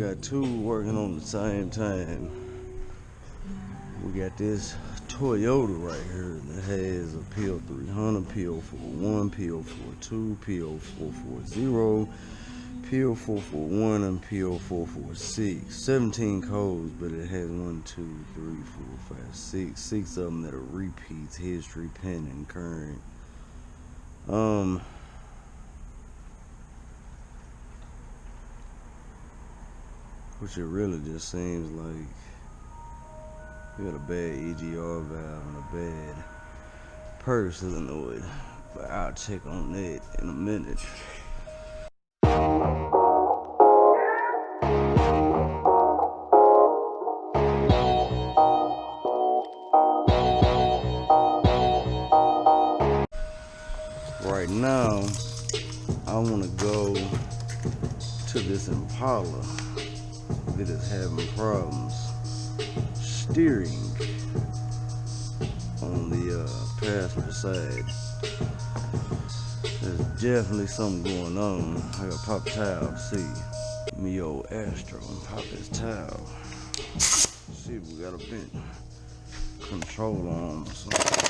got two working on the same time. We got this Toyota right here that has a PL300, PL41, PL42, PL440, PL441, and PL446. 17 codes, but it has 1, 2, 3, 4, 5, 6. 6 of them that are repeats, history, pending, current. Which it really just seems like you got a bad EGR valve and a bad purse solenoid, but I'll check on that in a minute. Right now, I want to go to this Impala that is having problems steering on the passenger side. There's definitely something going on. I gotta pop the towel, see. Me old Astro and pop this towel. See if we got a bit control arm or something.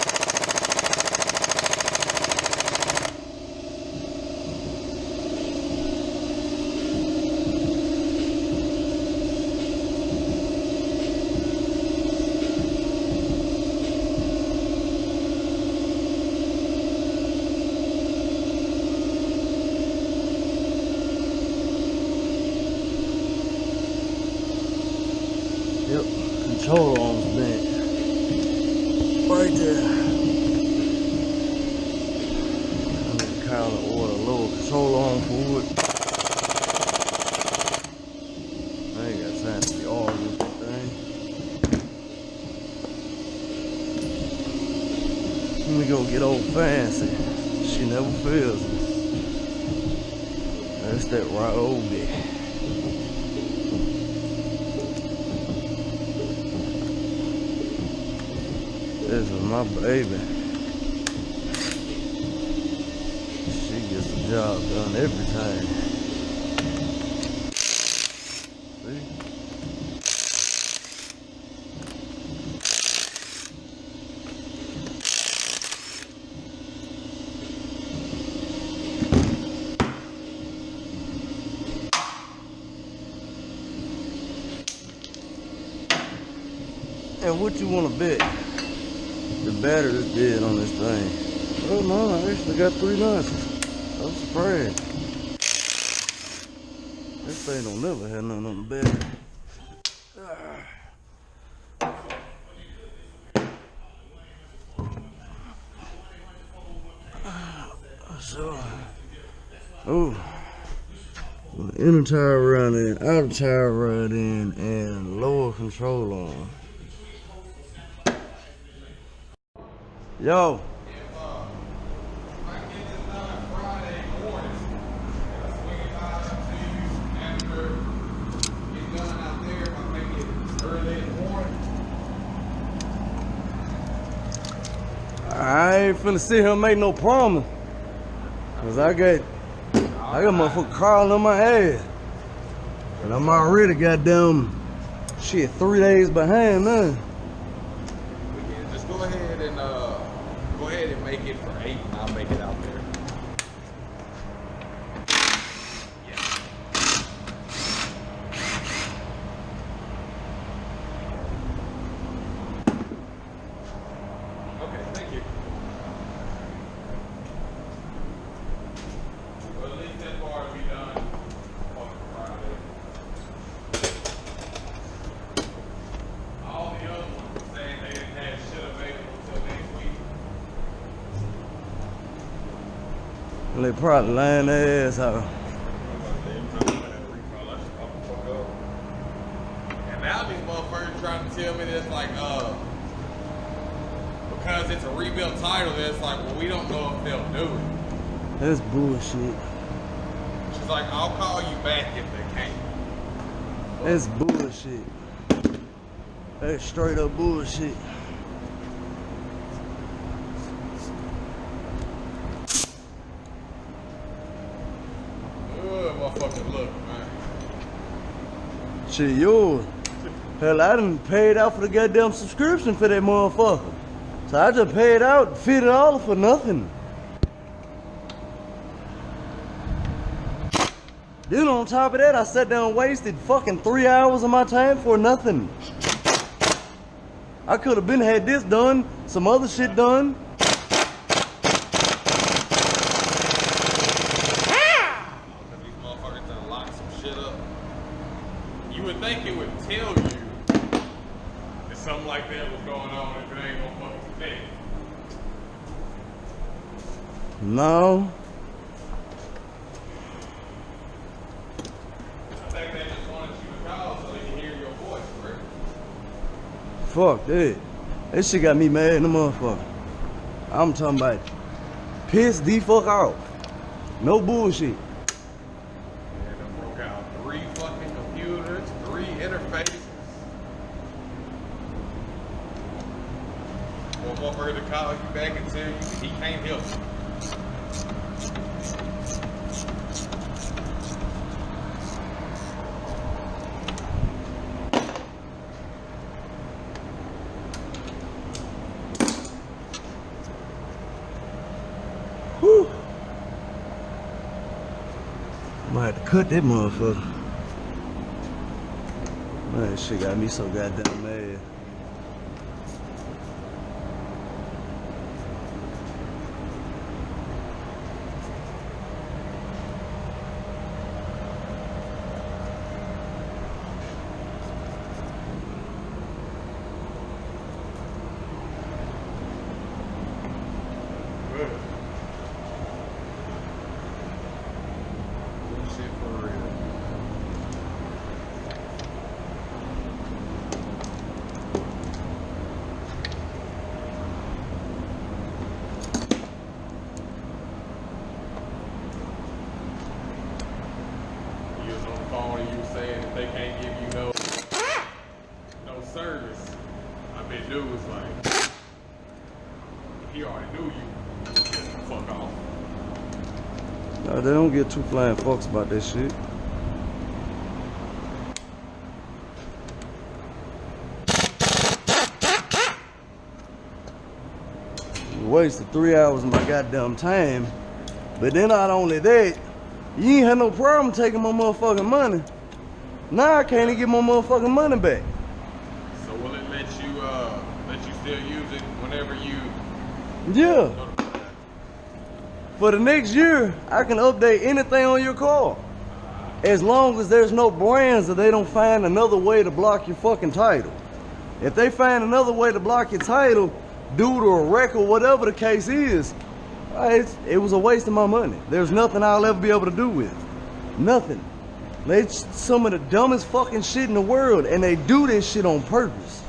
Yep, control arm's bent. Right there. I'm gonna call and order a lower control arm for it. I ain't got time to be arguing with that thing. Let me go get old fancy. She never fails me. That's that right old bit. This is my baby. She gets the job done every time. See? And what you want to bet? The battery's dead on this thing. Oh no, I actually got 3 nuts. I'm surprised. This thing don't never have nothing on the battery. So, oh, inner tire run in, outer tire run in, and lower control arm. Yo. I ain't finna sit here and make no promise. Cause I got motherfucker crawling on my ass. And I'm already goddamn shit 3 days behind now. Just go ahead and make it for 8 and I'll make it out there. Yeah. Okay, thank you. Well, at least that part will be done on Friday. All the other ones were saying they didn't have shit available until next week. They probably lying their ass out. And now these motherfuckers trying to tell me that like because it's a rebuilt title, it's like, well, we don't know if they'll do it. That's bullshit. She's like, I'll call you back if they can't. That's bullshit. That's straight up bullshit. Motherfucking look, man. Shit, yours. Hell, I done paid out for the goddamn subscription for that motherfucker. So I just paid out $50 for nothing. Then on top of that, I sat down and wasted fucking 3 hours of my time for nothing. I could have been had this done, some other shit done. These motherfuckers done locked some shit up. You would think it would tell you that something like that was going on if it ain't no fucking thing. No. I think they just wanted you to call so they can hear your voice, right? Fuck that. That shit got me mad in the motherfucker. I'm talking about pissed the fuck off. No bullshit. Yeah, they broke out 3 fucking computers, 3 interfaces. One motherfucker to call you back and tell you he can't help you. Whew. I'm gonna have to cut that motherfucker. Man, that shit got me so goddamn mad. Good. Good shit for real. You was on the phone and you was saying that they can't give you no service. I bet dude was like, he already knew you. Just fuck off. No, they don't get too flying fucks about that shit. You wasted 3 hours of my goddamn time. But then not only that, you ain't had no problem taking my motherfucking money. Now I can't even get my motherfucking money back. So will it let you still use it whenever you Yeah. go to play? For the next year, I can update anything on your car. As long as there's no brands that they don't find another way to block your fucking title. If they find another way to block your title due to a wreck or whatever the case is, it was a waste of my money. There's nothing I'll ever be able to do with it. Nothing. It's some of the dumbest fucking shit in the world, and they do this shit on purpose.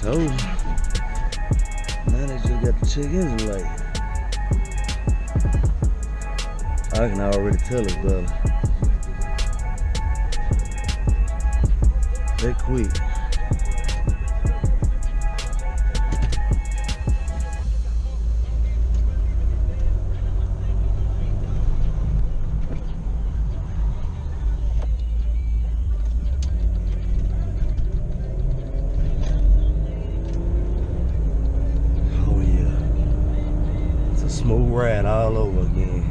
told you. Now they just got the check engine light. I can already tell it's better. They quick. Oh yeah. It's a smooth ride all over again.